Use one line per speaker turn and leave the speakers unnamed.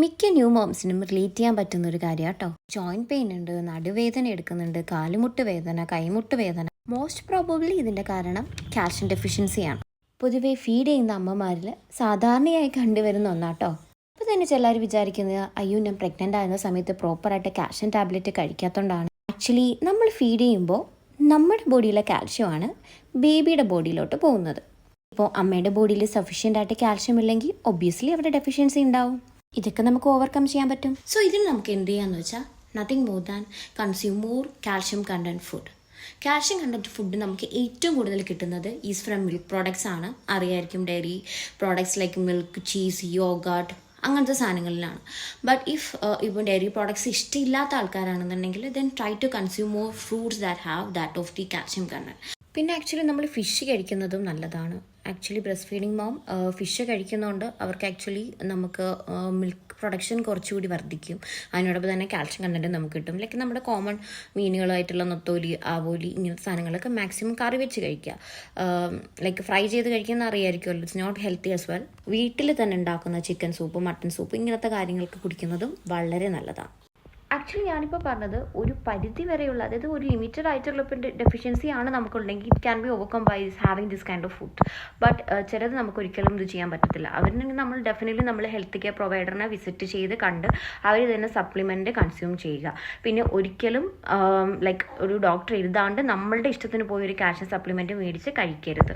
മിക്ക new മോംസിനും relate ചെയ്യാൻ പറ്റുന്ന ഒരു കാര്യം കേട്ടോ. ജോയിന്റ് പെയിൻ ഉണ്ട്, നടുവേദന എടുക്കുന്നുണ്ട്, കാലുമുട്ട് വേദന, കൈമുട്ട് വേദന. മോസ്റ്റ് പ്രോബബ്ലി ഇതിൻ്റെ കാരണം കാൽഷ്യം ഡെഫിഷ്യൻസിയാണ്. പൊതുവേ ഫീഡ് ചെയ്യുന്ന അമ്മമാരിൽ സാധാരണയായി കണ്ടുവരുന്ന ഒന്നാട്ടോ. അപ്പോൾ തന്നെ ചിലർ വിചാരിക്കുന്നത് അയ്യോ ഞാൻ പ്രഗ്നൻ്റ് ആയിരുന്ന സമയത്ത് പ്രോപ്പറായിട്ട് കാൽഷ്യം ടാബ്ലറ്റ് കഴിക്കാത്തതുകൊണ്ടാണ്. ആക്ച്വലി നമ്മൾ ഫീഡ് ചെയ്യുമ്പോൾ നമ്മുടെ ബോഡിയിലെ കാൽഷ്യമാണ് ബേബിയുടെ ബോഡിയിലോട്ട് പോകുന്നത്. ഇപ്പോൾ അമ്മയുടെ ബോഡിയിൽ സഫീഷ്യൻ്റ് ആയിട്ട് കാൽഷ്യം ഇല്ലെങ്കിൽ ഒബ്വിയസ്ലി അവിടെ ഡെഫിഷ്യൻസി ഉണ്ടാവും. ഇതൊക്കെ നമുക്ക് ഓവർകം ചെയ്യാൻ പറ്റും. സോ ഇതിന് നമുക്ക് എന്ത് ചെയ്യാന്ന് വെച്ചാൽ nothing more than consume more calcium content food. Calcium content food നമുക്ക് ഏറ്റവും കൂടുതൽ കിട്ടുന്നത് ഈസ് ഫ്രം മിൽക്ക് പ്രോഡക്ട്സ് ആണ്. അറിയായിരിക്കും, dairy products like milk, cheese, yogurt അങ്ങനത്തെ സാധനങ്ങളിലാണ്. ബട്ട് ഇപ്പോൾ ഡയറി പ്രോഡക്ട്സ് ഇഷ്ടമില്ലാത്ത ആൾക്കാരാണെന്നുണ്ടെങ്കിൽ then try to consume more fruits that have that of the calcium content. പിന്നെ ആക്ച്വലി നമ്മൾ ഫിഷ് കഴിക്കുന്നതും നല്ലതാണ്. Actually breast feeding mom fish കഴിക്കുന്നതുകൊണ്ട് അവർക്ക് ആക്ച്വലി നമുക്ക് മിൽക്ക് പ്രൊഡക്ഷൻ കുറച്ചുകൂടി വർദ്ധിക്കും. അതിനോടൊപ്പം തന്നെ കാൽഷ്യം കണ്ടൻറ്റ് നമുക്ക് കിട്ടും. ലൈക്ക് നമ്മുടെ കോമൺ മീനുകളായിട്ടുള്ള നൊത്തോലി, ആവോലി ഇങ്ങനത്തെ സാധനങ്ങളൊക്കെ മാക്സിമം കറി വെച്ച് കഴിക്കുക. ലൈക്ക് ഫ്രൈ ചെയ്ത് കഴിക്കുന്ന അറിയായിരിക്കുമല്ലോ, it's not healthy as well. വീട്ടിൽ തന്നെ ഉണ്ടാക്കുന്ന ചിക്കൻ സൂപ്പ്, മട്ടൺ സൂപ്പ് ഇങ്ങനത്തെ കാര്യങ്ങൾക്ക് കുടിക്കുന്നതും വളരെ നല്ലതാണ്. ആക്ച്വലി ഞാനിപ്പോൾ പറഞ്ഞത് ഒരു പരിധി വരെയുള്ള, അതായത് ഒരു ലിമിറ്റഡ് ആയിട്ടുള്ള ഇപ്പം ഡെഫിഷ്യൻസി ആണ് നമുക്കുണ്ടെങ്കിൽ it can be overcome by having this kind of food. But ചിലത് നമുക്ക് ഒരിക്കലും ഇത് ചെയ്യാൻ പറ്റത്തില്ല. അവരിനെങ്കിൽ നമ്മൾ ഡെഫിനറ്റ്ലി നമ്മൾ ഹെൽത്ത് കെയർ പ്രൊവൈഡറിനെ വിസിറ്റ് ചെയ്ത് കണ്ട് അവർ തന്നെ സപ്ലിമെൻറ്റ് കൺസ്യൂം ചെയ്യുക. പിന്നെ ഒരിക്കലും ലൈക്ക് ഒരു ഡോക്ടർ എഴുതാണ്ട് നമ്മളുടെ ഇഷ്ടത്തിന് പോയി ഒരു കാൽഷ്യം സപ്ലിമെൻറ്റ് മേടിച്ച് കഴിക്കരുത്.